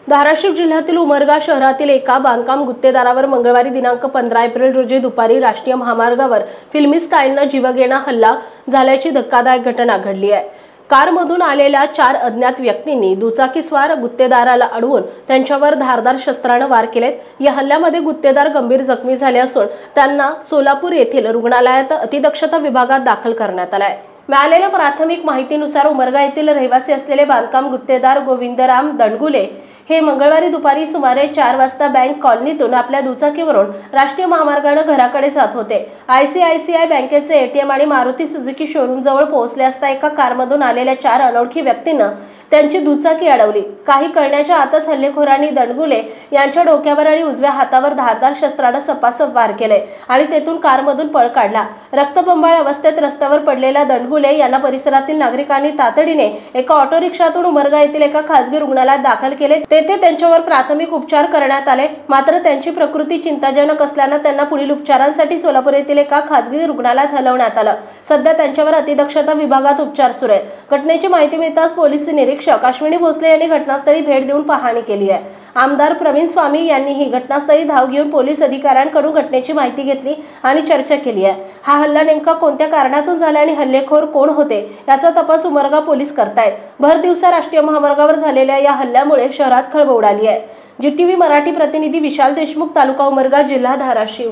धाराशिव जिल्ह्यातील उमरगा शहरातील एका बांधकाम गुत्तेदारावर मंगळवारी दिनांक 15 एप्रिल रोजी दुपारी राष्ट्रीय महामार्गावर फिल्मी स्टाईलने जीवघेणा हल्ला झाल्याची धक्कादायक घटना घडली आहे। कारमधून आलेल्या 4 अज्ञात व्यक्तींनी दुचाकीस्वार गुत्तेदाराला अडवून त्यांच्यावर धारदार शस्त्राने वार केलेत। या हल्ल्यामध्ये गुत्तेदार गंभीर जखमी झाले असून त्यांना सोलापूर येथील रुग्णालयात अतिदक्षता विभागात दाखल करण्यात आले आहे। मिळालेल्या प्राथमिक माहितीनुसार उमरगा येथील रहिवासी असलेले बांधकाम गुत्तेदार गोविंदराम दंडगुले हे मंगळवारी दुपारी सुमारे 4 वाजता बँक कॉलनीतून आपल्या दुचाकीवरून राष्ट्रीय महामार्गाने घराकडे जात होते। ICICI बँकेचे ATM आणि मारुती सुझुकी शोरूम जवळ पोहोचले असता एका कारमधून आलेल्या 4 अनोळखी व्यक्तींनी त्यांची दुचाकी अडवली। काही कळण्याच्या आतच हल्लेखोरांनी दंडगुले यांच्या डोक्यावर आणि उजव्या हातावर धारदार शस्त्राने सपासप वार केले आणि तेथून कारमधून पळ काढला। रक्तबंबाळ अवस्थेत रस्त्यावर पडलेल्या दंडगुले यांना परिसरातील नागरिकांनी तातडीने एका ऑटो रिक्षातून उमरगा येथील एका खासगी रुग्णालयात दाखल केले। तेथे त्यांच्यावर प्राथमिक उपचार करण्यात आले, मात्र त्यांची प्रकृती चिंताजनक असल्याने त्यांना पुढील उपचारांसाठी सोलापूर येथील एका खासगी रुग्णालयात हलवण्यात आले। सध्या त्यांच्यावर अतिदक्षता विभागात उपचार सुरू आहेत। घटनेची माहिती मिळताच पोलीस निरीक्षक अश्विनी भोसले यांनी घटनास्थळी भेट देऊन पाहणी केली आहे। आमदार प्रवीण स्वामी यांनीही घटनास्थळी धाव घेऊन पोलीस अधिकाऱ्यांकडून घटनेची माहिती घेतली आणि चर्चा केली आहे। हा हल्ला नेमका कोणत्या कारणातून झाला आणि हल्लेखोर कोण होते याचा तपास उमरगा पोलीस करतायत। भर दिवसा राष्ट्रीय महामार्गावर झालेल्या या हल्ल्यामुळे शहरात खळबळ उडाली आहे। GTV मराठी प्रतिनिधी विशाल देशमुख, तालुका उमरगा, जिल्हा धाराशिव।